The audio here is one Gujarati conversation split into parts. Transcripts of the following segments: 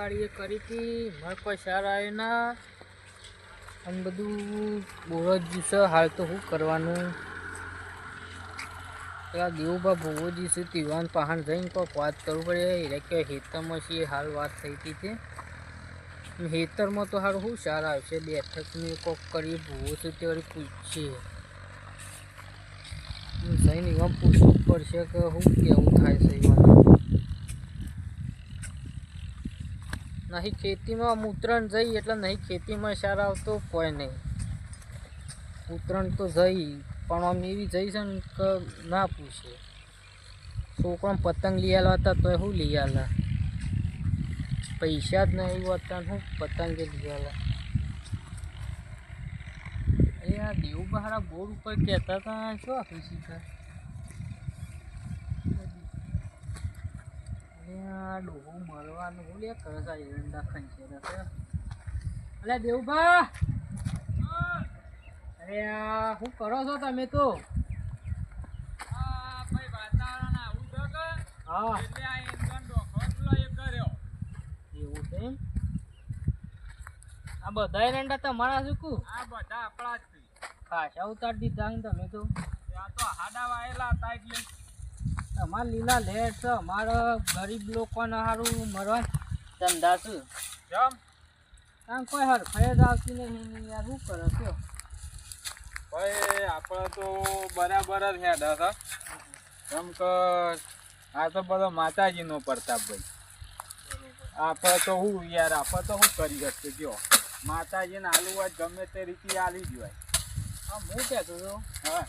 ખેતીવાડી કરી હતી મારે કોઈ સાર આવ્યો ના અને બધું બોરો જ છે હાલ તો શું કરવાનું પેલા દેવુબા બહુ દિવસે તીવાન પહાણ જઈને કોઈક વાત કરવું પડે એટલે કે ખેતરમાં છીએ હાલ વાત થઈ હતી તે ખેતરમાં તો સારું શું સાર આવશે બેઠકને કોક કરીએ ભૂવો છે તે વળી પૂછીએ જઈને એમાં પૂછવું પડશે કે શું કેવું થાય છે એમાં નહીં ખેતીમાં ઉતરણ જઈ એટલે નહીં ખેતીમાં સાર આવતો કોઈ નહીં ઉતરણ તો જઈ પણ આમ એવી જઈ છે ને કે ના પૂછે છોકરા પતંગ લઈ આવેલા હતા તો શું લઈ આવેલા પૈસા જ નહીં હોતા શું પતંગ લઈ આવેલા એ આ દેવ બહારા બોર્ડ ઉપર કહેતા હતા શું આપી શીખા ડોહો મળવાનું હું લે કરે છે એરંડા ખંચેરા અલે દેવભા અરે શું કરો છો તમે તો ભાઈ વાતાવરણ આવું છે કે હા એટલે આ એન્જન ડોખલો એ કર્યો એવું છે આ બધા એરંડા તમારા શું કુ આ બધા આપણા જ છે ખાસા ઉતારી દીધા ને તમે તો આ તો હાડા વાયેલા હતા એટલે અમારા લીલા લેટ છે અમારા ગરીબ લોકોને સારું મરવા ધંધા છે કેમ કારણ કોઈ હરખાઈ જ આવતી નહીં યાર શું કરે કયો ભાઈ આપણે તો બરાબર જ હેડા હતા કેમ કે આ તો બધો માતાજીનો પ્રતાપ ભાઈ આપણે તો શું યાર આપણે તો શું કરી શકીએ કયો માતાજીને આલુ હોય ગમે તે રીતે આલી જ હોય હા હું કહેતો હતો હા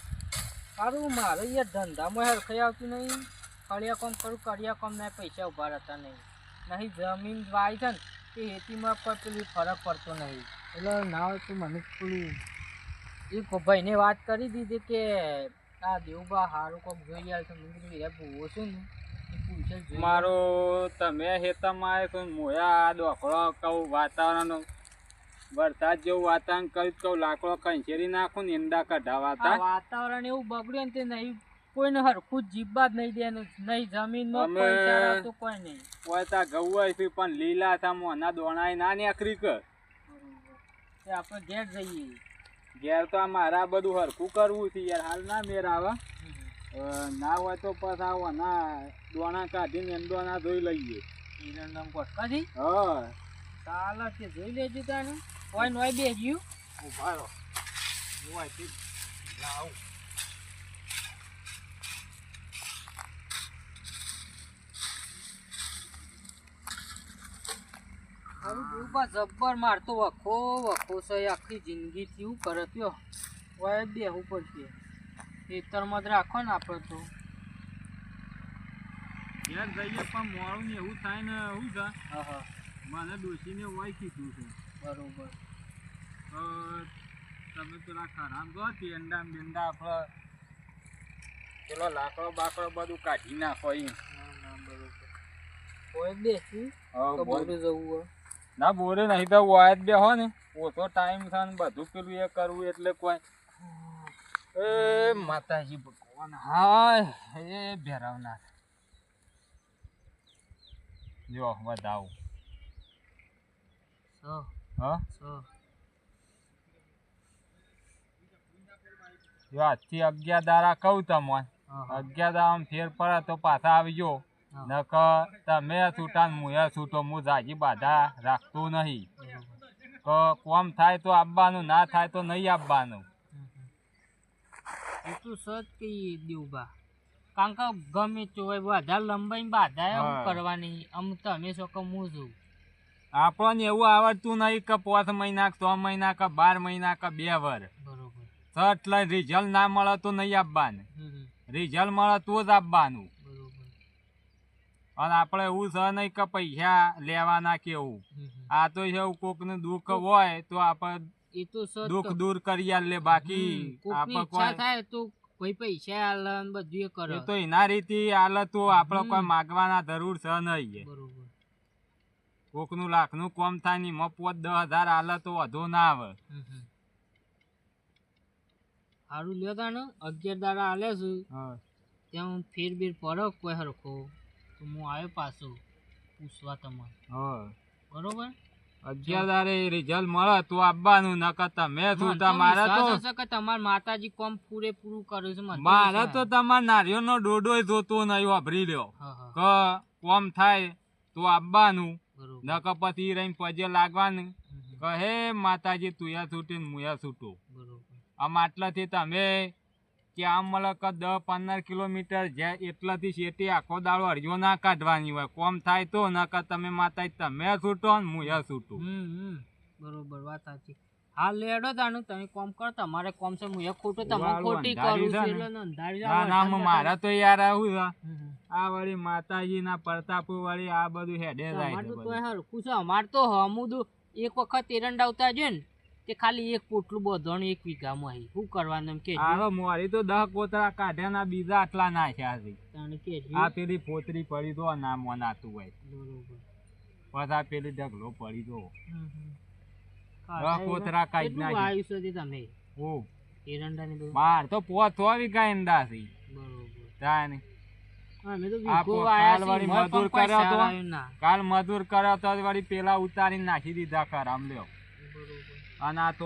સારું મારે યાર ધંધામાં હરખાઈ આવતી નહીં કડિયા કામ કરું કડિયા કામના પૈસા ઉભા રહેતા નહીં જમીન વાય છે ને તે ખેતીમાં કોઈ પેલી ફરક પડતો નહીં એટલે ના હોય તો મને પેલું એક ભાઈને વાત કરી દીધી કે આ દેવબા સારું કોક જોઈ આવે છે મને કીધું યાર ભૂવો છું ને એ પૂછે જોઈ મારો તમે હેતામાં આવ્યો તો મોયા આ ડોકળો કહું વાતાવરણ વરસાદ જેવું વાતાવરણ કર્યું કહું લાકડો ખંચેરી નાખું ને ઈંડા કઢાવાતા વાતાવરણ એવું બગડ્યું ને તે નહીં કોઈને હરખું જીબવા જ નહીં દેનું નહીં જમીનમાં અમે કોઈ ચારા તો કોઈ નહીં કોઈ તા ઘઉં છે પણ લીલા હતા મોના દોણાય ના નીકળી કે તે આપણે ઘેર જઈએ ઘેર તો આ મારા બધું હરખું કરવું છે યાર હાલ ના મેર આવે ના હોય તો પછી આવો ના દોણા કાઢીને એમ દોણા ધોઈ લઈએ ઈરંડમ કોટકાથી હા ચાલો તે જોઈ લેજો તાને કોઈ નોય બેસ્યું ઉભા રહો લાવ હવે દેવબા જબ્બર મારતો વખો છે આખી જિંદગી કેવું કરે ત્યો હોય બેહવું પડશે ખેતરમાં જ રાખો ને આપણે તો ઘેર જઈએ પણ મોડું ને એવું થાય ને શું છે હા હા મને ડોશીને હોય કીધું છે બરોબર તમે પેલા ખરાબ જો ઈંડા બીંડા આપણે પેલો લાકડો બાકડો બધું કાઢી નાખો એ ના બરોબર કોઈ બેસ્યું હા, તો બોલ. બોલું જવું હોય ના બોરે નહીં તો વાયદ બે હો ને ઓછો ટાઈમ છે ને બધું પેલું એ કરવું એટલે કોઈ એ માતાજી ભગવાન હાય એ ભેરવનાર જો વધાવ હા જો આજથી 11 દાડા કહું તમને 11 દાડા ફેર પડે તો પાછા આવજો નક તમે છૂટા ને મુએ છૂટો હું જાજી બાધા રાખતું નહીં તો કોમ થાય તો આવવાનું ના થાય તો નહીં આવવાનું એ તો સત કઈ દેવબા કારણ કે ગમે તે હોય વધારે લંબાઈ બાધા એમ હા. કરવાની આમ તમે છો કે હું છું આપણને એવું આવડતું નહીં કે 5 મહિના 6 મહિના કે 12 મહિના કે 2 વર બરોબર સટ લઈને રિઝલ્ટ ના મળે તો નહીં આપવાનું રિઝલ્ટ મળે તો જ આપવાનું બરોબર અને આપણે એવું છે નહીં કે પૈસા લેવાના કેવું આ તો એવું કોકનું દુઃખ હોય તો આપણે એ તો સત દુઃખ દૂર કરી લે બાકી કોકની આપણે ઈચ્છા કોઈ થાય તો કોઈ પૈસા આલે ને બધું એ કરે એ તો એના રીતે હાલે તો આપણે કોઈ માગવાના જરૂર છે નહીં બરોબર કોકનું લાખનું કોમ થાય ને એમાં 5-10 હજાર હાલે તો વધુ ના આવે સારું લ્યો તા ને 11 દાડા હાલે છે હા ત્યાં ફેર બેર પડો કોઈ હરખો તો હું આવ્યો પાછો પૂછવા તમારે હા બરોબર 11 તારે રિઝલ્ટ મળે તો આવવાનું, નકર તમે છૂટા. મારે તો તમાર માતાજી કોમ પૂરેપૂરું કરે છે. મારે તો તમાર નારિયેળનો ડોડો જોતો નહીં. વાપરી લ્યો કે કોમ થાય તો આવવાનું, નકર પછી રહીને પજે લાગવાનું કહે માતાજી તુયા છૂટી ને મુયા છૂટું. આમ આટલાથી તમે કે આમ મળે કે 10-15 કિલોમીટર જાય એટલાથી શેટી આખો દાડો અડ્યો ના કાઢવાની હોય. કોમ થાય તો, નકર તમે માતાજી તમે છૂટો ને મુયા છૂટું. બરોબર, વાત સાચી. હા લેડો તાનું તમે કોમ કરો, તમારે કોમ છે મુયા ખોટું, તમે ખોટી કરું છે એટલે અંધારી ના મારા તો યાર આવું છે. આ વળી માતાજી ના પ્રતાપો વળી આ બધું હેડે જાય છે. અમાર તો હમુદું એક વખત એરંડા ઉતા છે ને તે ખાલી એક પોટલું બધોણ 1 વીઘામાં આવી. શું કરવાનું એમ કે મોરી તો 10 કોતરા કાઢ્યા ના બીજા આટલા નાખ્યા છે. આ પેલી પોતરી પડી તો ના મનાતું હોય. બરોબર, પછી પેલી ઢગલો પડી તો 10 કોતરા કાઢી નાખ્યા. તમે ઓ એરંડા ને બાર તો 5 વીઘા એંડા છે. બરોબર, તાને કાલ મજૂર કર્યો તો વળી પેલા ઉતારી નાખી દીધા ખરામ લ્યો. અને આ તો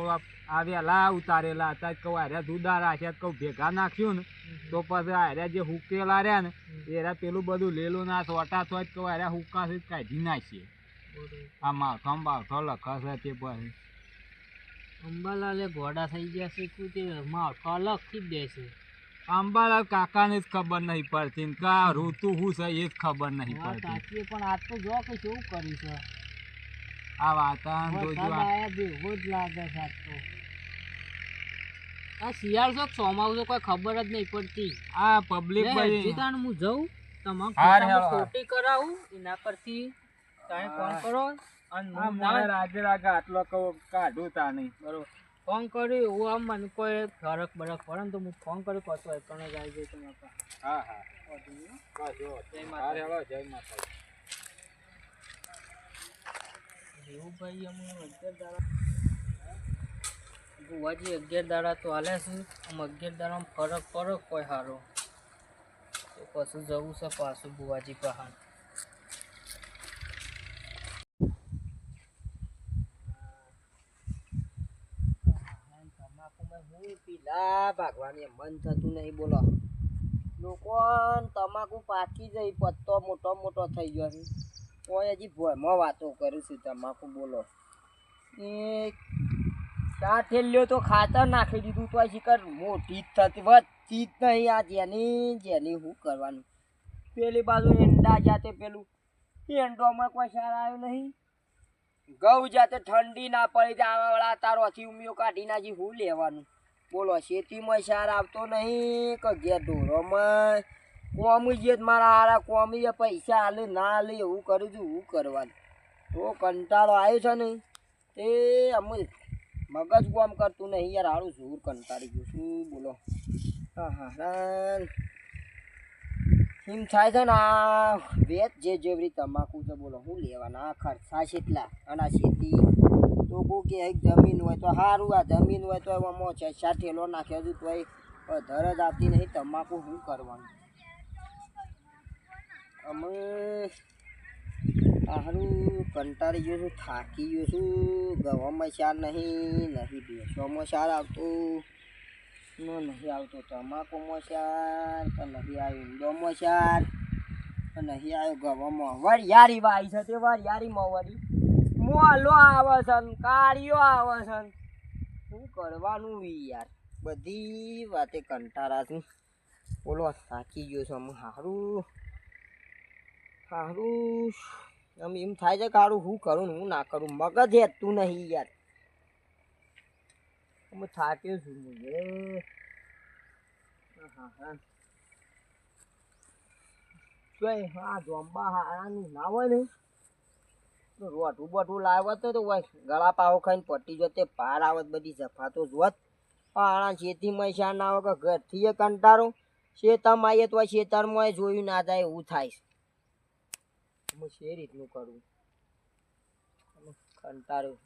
આ વેલા ઉતારેલા હતા. કહું આર્યા જુદા રાખ્યા, કહું ભેગા નાખ્યું ને તો પછી આર્યા જે હુકેલા રહ્યા ને એરા પેલું બધું લેલું ના સોટા થોય કહું આર્યા હુકા છે કાઢી નાખીએ. આ માથો બાથો લખશે તે પછી અંબાલાલે ઘોડા થઈ ગયા છે કે માથો લખી જ દેશે. અંબાલાલ કાકાને જ ખબર નહીં પડતી કે આ ઋતુ શું છે એ જ ખબર નહીં પડતી. પણ આજ તો જો કે કેવું કર્યું છે આ વાતાવરણ જોજો. ભેગો જ લાગે છે આજ તો. આ શિયાળ છો ચોમાસું કોઈ ખબર જ નહીં પડતી. આ પબ્લિક હું જઉં તમારે ખોટી કરાવું એના પરથી તમે ફોન કરો અને રાજે રાગે આટલો કાઢું તા નહીં. બરોબર, ફોન કર્યો હું આમ મને કોઈ ફરક બરક પડે ને તો હું ફોન કર્યો પાછો પણ જ આવી જાય તમારે. હા હા, જય માતા. જય માતા. એવું ભાઈ અમે 11 દાડા બુવાજી 11 દાડા તો હાલે છે. આમ 11 દાડામાં ફરક કોઈ સારો તો પાછું જવું છે પાછું બુવાજી પહાડ. પીલા ભાગવાની મન થતું નહીં. બોલો લોકો તમાકુ પાકી જઈ પત્તો મોટો થઈ ગયો છે. કોઈ હજી ભોયમાં વાતો કરું છું તમાકુ. બોલો એ 4 થેલીઓ તો ખાતર નાખી દીધું તો શિકર મોટી જ થતી વધતી જ નહીં. આ જેની શું કરવાનું. પેલી બાજુ એંડા જાતે પેલું એંડોમાં કોઈ સાર આવ્યો નહીં. ઘઉં જાતે ઠંડી ના પડી આવાવાળા તારોથી ઉમિયો કાઢી નાખી શું લેવાનું. બોલો ખેતીમાં સાર આવતો નહીં કે ઘેર ઢોરોમાં કોમી જે મારા હારા કોમી પૈસા હાલે ના હાલે એવું કરું છું. શું કરવાનું. તો કંટાળો આવ્યો છે ને એ અમે મગજ કોમ કરતું નહીં યાર. હારું જોર કંટાળી ગયું શું. બોલો હા એમ થાય છે ને આ વેચ જેવરી તમાકુ છે. બોલો શું લેવાના. આ ખર્ચા છે એટલા. અને આ ખેતી તો કોઈ કે જમીન હોય તો સારું. આ જમીન હોય તો એમાં 6 ઠેલો નાખ્યો હતું તો ધર જ આવતી નહીં. તમાકુ શું કરવાનું. અમે સારું કંટાળી ગયો છું, થાકી ગયો છું. ગવામાં સાર નહીં ભેંસોમાં સાર આવતું નહીં આવતો. તમાકુમાં સાર પણ નહીં આવ્યો. ઈંડોમાં સાર પણ નહીં આવ્યો. ગવામાં વરિયાળી વાઈ છે તે વરિયાળીમાં વળી મોલો આવે છે ને કાળીઓ આવે છે ને શું કરવાનું યાર. બધી વાતે કંટાળા છું. બોલો થાકી ગયો છું. અમે સારું આમ એમ થાય છે કે સારું શું કરું હું ના કરું. મગજ હેતું નહીં યાર. અમે થાક્યો છું. હા જોંબા હારાનું ના હોય ને તો રોટું બટું લાવત તો ગળા પાવો ખાઈને પટી જતે પાર આવત. બધી જફાતો જોત પાણા ખેતીમાં શા ના આવે કે ઘરથી કંટાળો. શેતરમાં આવીએ તો ખેતરમાં જોયું ના જાય એવું થાય. હું છે રીતનું કરું કંટાળ્યું.